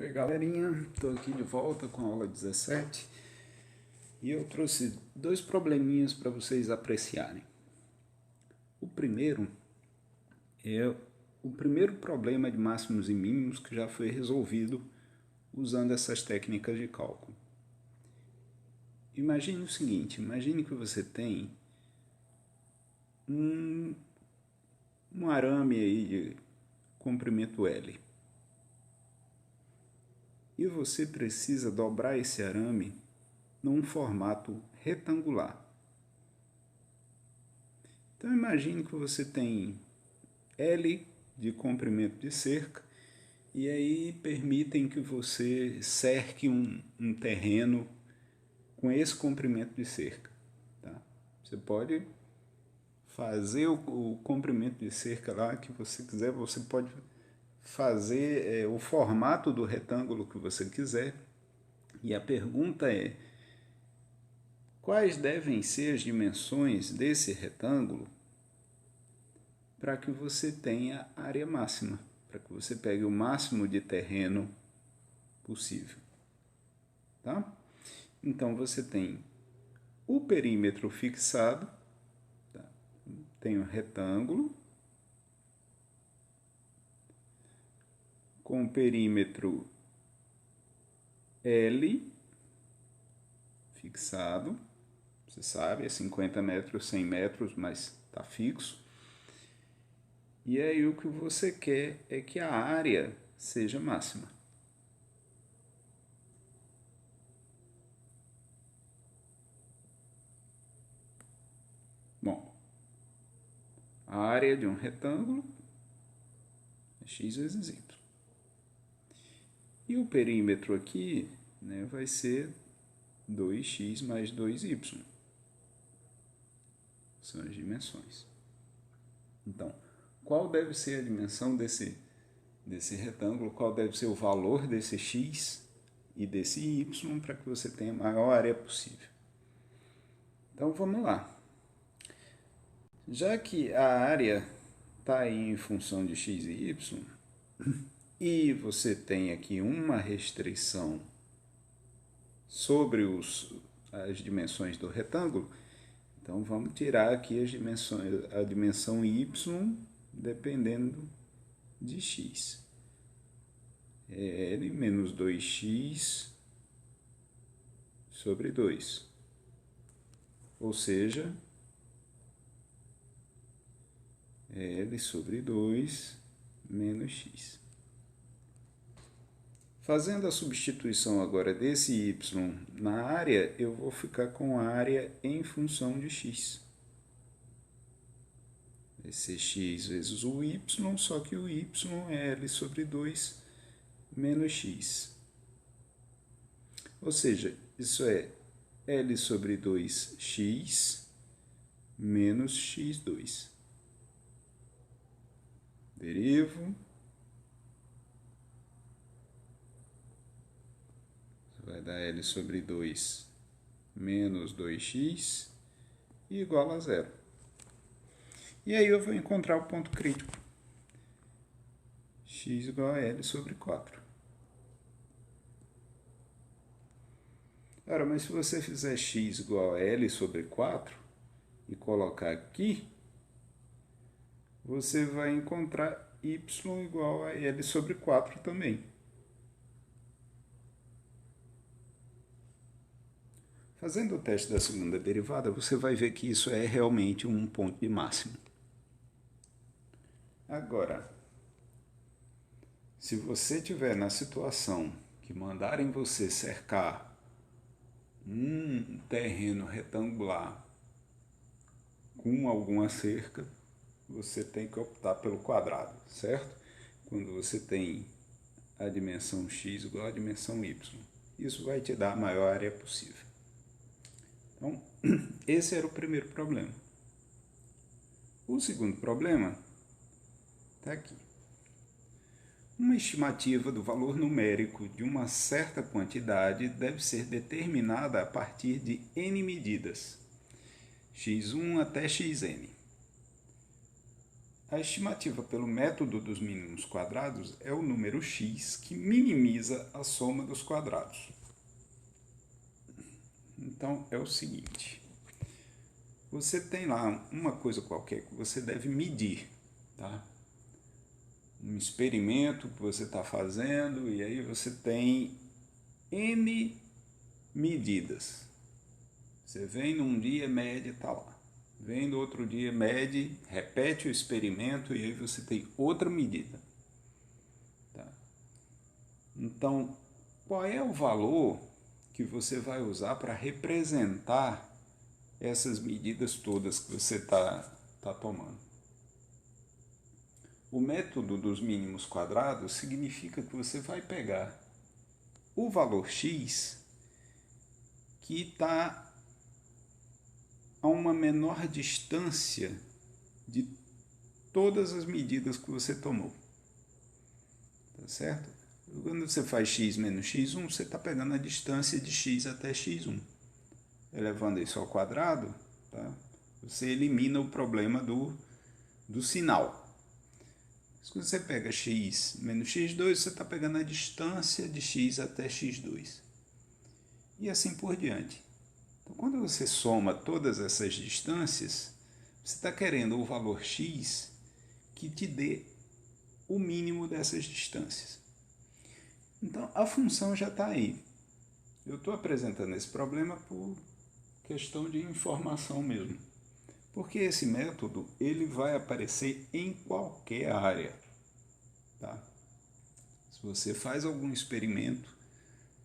Oi galerinha, estou aqui de volta com a aula 17 e eu trouxe dois probleminhas para vocês apreciarem. O primeiro é o primeiro problema de máximos e mínimos que já foi resolvido usando essas técnicas de cálculo. Imagine o seguinte, imagine que você tem um arame aí de comprimento L. E você precisa dobrar esse arame num formato retangular. Então imagine que você tem L de comprimento de cerca e aí permitem que você cerque um terreno com esse comprimento de cerca. Tá? Você pode fazer o comprimento de cerca lá que você quiser, você pode fazer o formato do retângulo que você quiser. E a pergunta é: quais devem ser as dimensões desse retângulo para que você tenha área máxima, para que você pegue o máximo de terreno possível? Tá? Então você tem o perímetro fixado, tá? Tem o retângulo com o perímetro L fixado. Você sabe, é 50 metros, 100 metros, mas está fixo. E aí o que você quer é que a área seja máxima. Bom, a área de um retângulo é x vezes y. E o perímetro aqui, né, vai ser 2x mais 2y. São as dimensões. Então, qual deve ser a dimensão desse retângulo? Qual deve ser o valor desse x e desse y para que você tenha a maior área possível? Então, vamos lá. Já que a área está aí em função de x e y, e você tem aqui uma restrição sobre as dimensões do retângulo, então vamos tirar aqui as dimensões, a dimensão y dependendo de x. É L menos 2x sobre 2. Ou seja, é L sobre 2 menos x. Fazendo a substituição agora desse y na área, eu vou ficar com a área em função de x. Vai ser x vezes o y, só que o y é L sobre 2 menos x. Ou seja, isso é L sobre 2x menos x2. Derivo. Vai dar L sobre 2 menos 2x e igual a zero. E aí eu vou encontrar o ponto crítico. X igual a L sobre 4. Ora, mas se você fizer x igual a L sobre 4 e colocar aqui, você vai encontrar y igual a L sobre 4 também. Fazendo o teste da segunda derivada, você vai ver que isso é realmente um ponto de máximo. Agora, se você estiver na situação que mandarem você cercar um terreno retangular com alguma cerca, você tem que optar pelo quadrado, certo? Quando você tem a dimensão x igual à dimensão y. Isso vai te dar a maior área possível. Então, esse era o primeiro problema. O segundo problema está aqui. Uma estimativa do valor numérico de uma certa quantidade deve ser determinada a partir de n medidas, x1 até xn. A estimativa pelo método dos mínimos quadrados é o número x que minimiza a soma dos quadrados. Então, é o seguinte. Você tem lá uma coisa qualquer que você deve medir, tá? Um experimento que você está fazendo e aí você tem N medidas. Você vem num dia, mede e está lá. Vem no outro dia, mede, repete o experimento e aí você tem outra medida. Tá? Então, qual é o valor que você vai usar para representar essas medidas todas que você está tomando? O método dos mínimos quadrados significa que você vai pegar o valor x que está a uma menor distância de todas as medidas que você tomou. Tá certo? Quando você faz x menos x1, você está pegando a distância de x até x1. Elevando isso ao quadrado, tá? Você elimina o problema do sinal. Quando você pega x menos x2, você está pegando a distância de x até x2. E assim por diante. Então, quando você soma todas essas distâncias, você está querendo o valor x que te dê o mínimo dessas distâncias. Então, a função já está aí. Eu estou apresentando esse problema por questão de informação mesmo. Porque esse método ele vai aparecer em qualquer área. Tá? Se você faz algum experimento,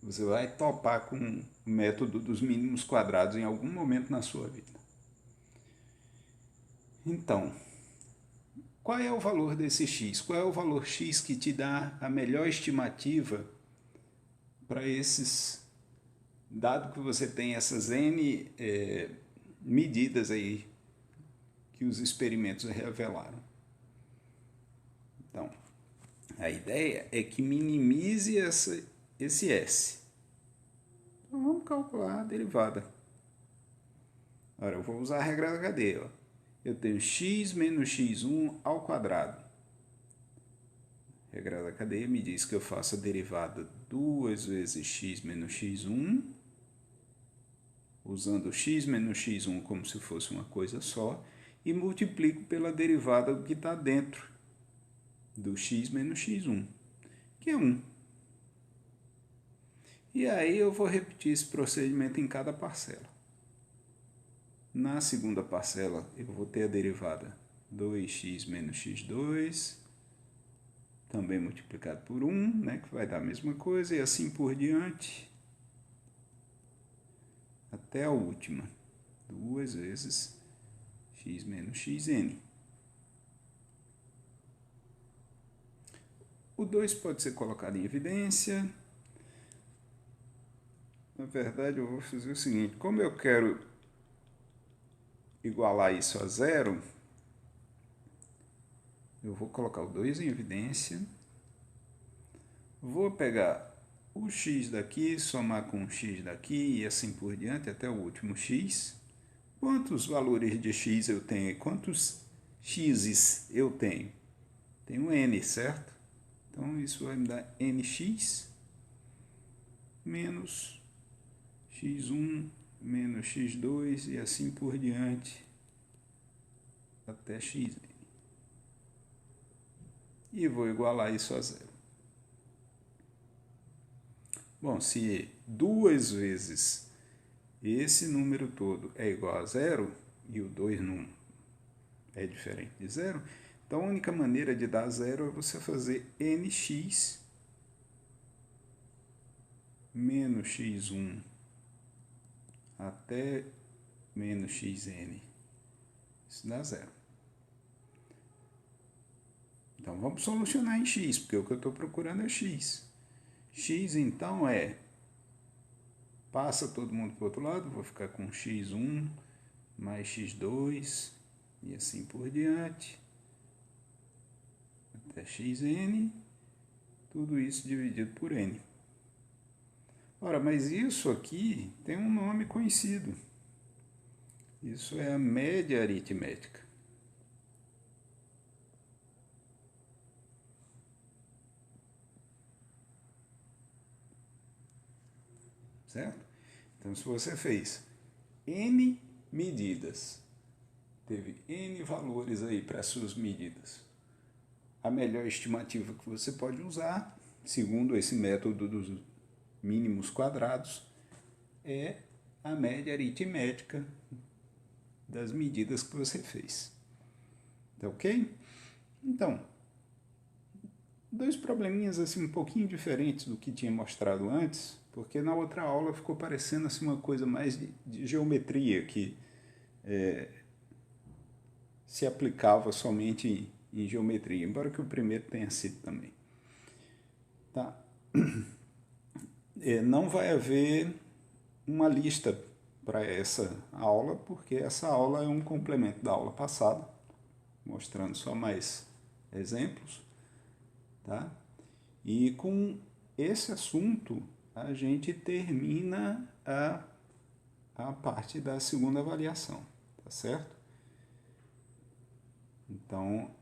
você vai topar com o método dos mínimos quadrados em algum momento na sua vida. Então, qual é o valor desse x? Qual é o valor x que te dá a melhor estimativa para esses, dado que você tem essas N medidas aí que os experimentos revelaram? Então, a ideia é que minimize esse S. Então, vamos calcular a derivada. Agora, eu vou usar a regra da cadeia. Eu tenho x menos x1 ao quadrado. A regra da cadeia me diz que eu faço a derivada 2 vezes x menos x1, usando x menos x1 como se fosse uma coisa só, e multiplico pela derivada que está dentro do x menos x1, que é 1. E aí eu vou repetir esse procedimento em cada parcela. Na segunda parcela, eu vou ter a derivada 2x menos x2, também multiplicado por 1, né, que vai dar a mesma coisa, e assim por diante, até a última, 2 vezes x menos xn. O 2 pode ser colocado em evidência. Na verdade, eu vou fazer o seguinte, como eu quero igualar isso a zero, eu vou colocar o 2 em evidência, vou pegar o x daqui, somar com o x daqui e assim por diante até o último x. Quantos valores de x eu tenho? Quantos x's eu tenho? Tenho n, certo? Então, isso vai me dar nx menos x1 menos x2 e assim por diante até xn. E vou igualar isso a zero. Bom, se 2 vezes esse número todo é igual a zero e o 2 não é diferente de zero, então a única maneira de dar zero é você fazer nx menos x1 até menos xn. Isso dá zero. Então vamos solucionar em x, porque o que eu estou procurando é x. X então passa todo mundo para o outro lado, vou ficar com x1 mais x2 e assim por diante, até xn, tudo isso dividido por n. Ora, mas isso aqui tem um nome conhecido. Isso é a média aritmética. certo? Então, se você fez N medidas, teve N valores aí para as suas medidas, a melhor estimativa que você pode usar, segundo esse método dos mínimos quadrados, é a média aritmética das medidas que você fez. Tá ok? Então, dois probleminhas assim um pouquinho diferentes do que tinha mostrado antes, porque na outra aula ficou parecendo assim uma coisa mais de geometria, que se aplicava somente em geometria, embora que o primeiro tenha sido também. Tá? Não vai haver uma lista para essa aula, porque essa aula é um complemento da aula passada, mostrando só mais exemplos, tá? E com esse assunto a gente termina a parte da segunda avaliação, tá certo? Então,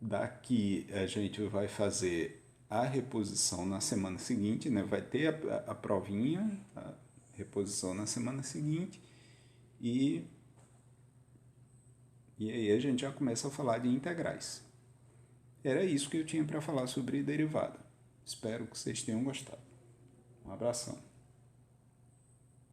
daqui a gente vai fazer a reposição na semana seguinte, né? Vai ter a provinha, a reposição na semana seguinte, e aí a gente já começa a falar de integrais. Era isso que eu tinha para falar sobre derivada. Espero que vocês tenham gostado. Um abração.